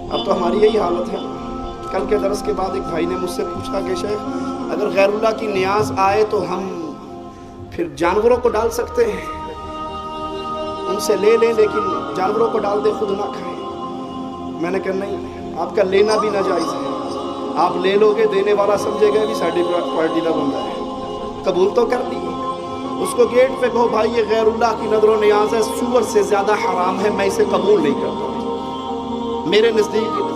اب تو ہماری یہی حالت ہے۔ کل کے درس کے بعد ایک بھائی نے مجھ سے پوچھا کہ شیخ اگر غیر اللہ کی نیاز آئے تو ہم پھر جانوروں کو ڈال سکتے ہیں؟ ان سے لے لیں لیکن جانوروں کو ڈال دے، خود نہ کھائیں۔ میں نے کہا نہیں، آپ کا لینا بھی ناجائز ہے۔ آپ لے لو گے، دینے والا سمجھے گا بھی ساڈی پارٹی کا بندہ ہے، قبول تو کر لیے۔ اس کو گیٹ پہ کہو بھائی یہ غیر اللہ کی نظر و نیاز ہے، سور سے زیادہ حرام ہے، میں اسے قبول نہیں کرتا۔ میرے نزدیک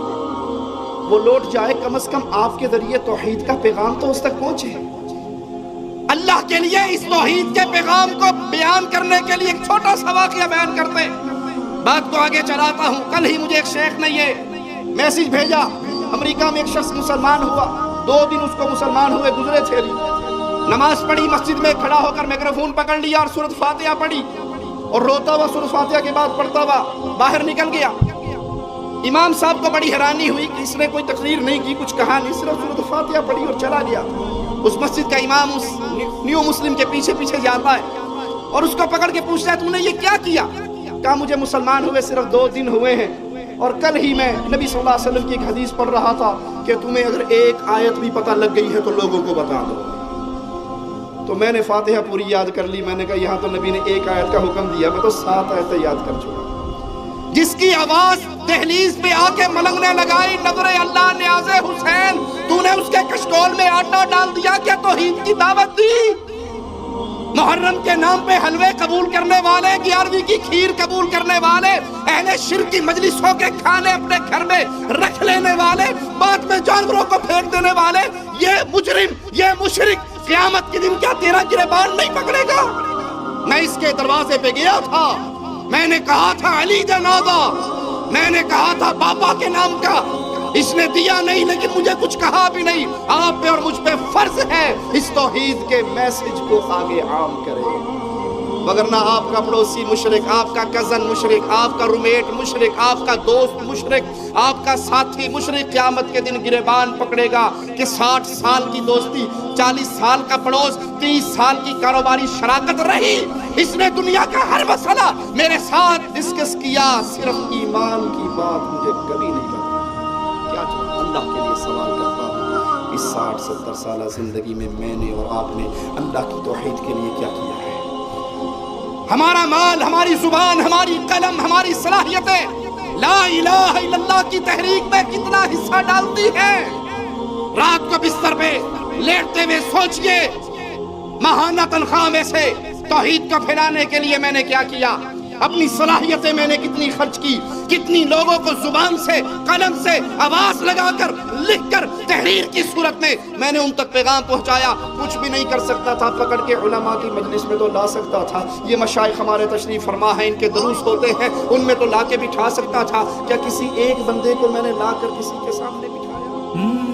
وہ لوٹ جائے، کم از کم آپ کے ذریعے توحید کا پیغام تو اس تک پہنچے۔ اللہ کے لیے اس توحید کے پیغام کو بیان کرنے کے لیے ایک چھوٹا سا واقعہ بیان کرتے بات کو آگے چلاتا ہوں۔ کل ہی مجھے ایک شیخ نے یہ میسیج بھیجا، امریکہ میں ایک شخص مسلمان ہوا، 2 دن اس کو مسلمان ہوئے گزرے تھے، نماز پڑھی، مسجد میں کھڑا ہو کر میکروفون پکڑ لیا اور سورۃ فاتحہ پڑھی اور روتا ہوا سورۃ فاتحہ کے بعد پڑھتا ہوا باہر نکل گیا۔ امام صاحب کو بڑی حیرانی ہوئی کہ اس نے کوئی تقریر نہیں کی، کچھ کہا نہیں، صرف سورۃ فاتحہ پڑھی اور چلا گیا۔ اس مسجد کا امام اس نیو مسلم کے پیچھے پیچھے جاتا ہے اور اس کو پکڑ کے پوچھتا ہے تو نے یہ کیا کیا؟ کہا مجھے مسلمان ہوئے صرف 2 دن ہوئے ہیں اور کل ہی میں نبی صلی اللہ علیہ وسلم کی ایک حدیث پڑھ رہا تھا کہ تمہیں اگر ایک آیت بھی پتہ لگ گئی ہے تو لوگوں کو بتا دو۔ تو میں نے فاتحہ پوری یاد کر لی۔ میں نے کہا یہاں تو نبی نے 1 آیت کا حکم دیا، میں تو 7 آیتیں یاد کر چکا۔ جس کی آواز دہلیز پہ آ کے ملنگنے لگائی، نظر اللہ نیاز حسین، تو نے اس کے کشکول میں آٹا ڈال دیا، کیا توحید کی دعوت دی؟ محرم کے نام پہ حلوے قبول کرنے والے، 11ویں کی کھیر قبول کرنے والے، اہل شرک کی مجلسوں کے کھانے اپنے گھر میں رکھ لینے والے، بعد میں جانوروں کو پھینک دینے والے، یہ مجرم، یہ مشرک قیامت کے دن کیا تیرا گریبان نہیں پکڑے گا؟ میں اس کے دروازے پہ گیا تھا، میں نے کہا تھا علی جنازہ، میں نے کہا تھا پاپا کے نام کا، اس نے دیا نہیں لیکن مجھے کچھ کہا بھی نہیں۔ آپ پہ اور مجھ پہ فرض ہے اس توحید کے میسج کو آگے عام کرے، وگرنہ آپ کا پڑوسی مشرک، آپ کا کزن مشرک، آپ کا رومیٹ مشرک، آپ کا دوست مشرک، آپ کا ساتھی مشرک قیامت کے دن گریبان پکڑے گا کہ 60 سال کی دوستی، 40 سال کا پڑوس، 30 سال کی کاروباری شراکت رہی، اس نے دنیا کا ہر مسئلہ میرے ساتھ ڈسکس کیا، صرف ایمان کی بات مجھے کبھی نہیں کرتا۔ کیا اللہ کے لیے سوال کرتا ہوں، اس 60-70 سالہ زندگی میں میں نے اور آپ نے اللہ کی توحید کے لیے کیا کیا ہے؟ ہمارا مال، ہماری زبان، ہماری قلم، ہماری صلاحیتیں لا الہ الا اللہ کی تحریک میں کتنا حصہ ڈالتی ہیں؟ رات کو بستر پہ لیٹتے ہوئے سوچئے، ماہانہ تنخواہ میں سے توحید کو پھیلانے کے لیے میں نے کیا کیا؟ اپنی صلاحیتیں میں نے کتنی خرچ کی، کتنی لوگوں کو زبان سے، قلم سے، آواز لگا کر، لکھ کر، تحریر کی صورت میں نے ان تک پیغام پہنچایا۔ کچھ بھی نہیں کر سکتا تھا، پکڑ کے علماء کی مجلس میں تو لا سکتا تھا، یہ مشائخ ہمارے تشریف فرما ہیں، ان کے دروس ہوتے ہیں، ان میں تو لا کے بٹھا سکتا تھا، کیا کسی ایک بندے کو میں نے لا کر کسی کے سامنے بٹھایا؟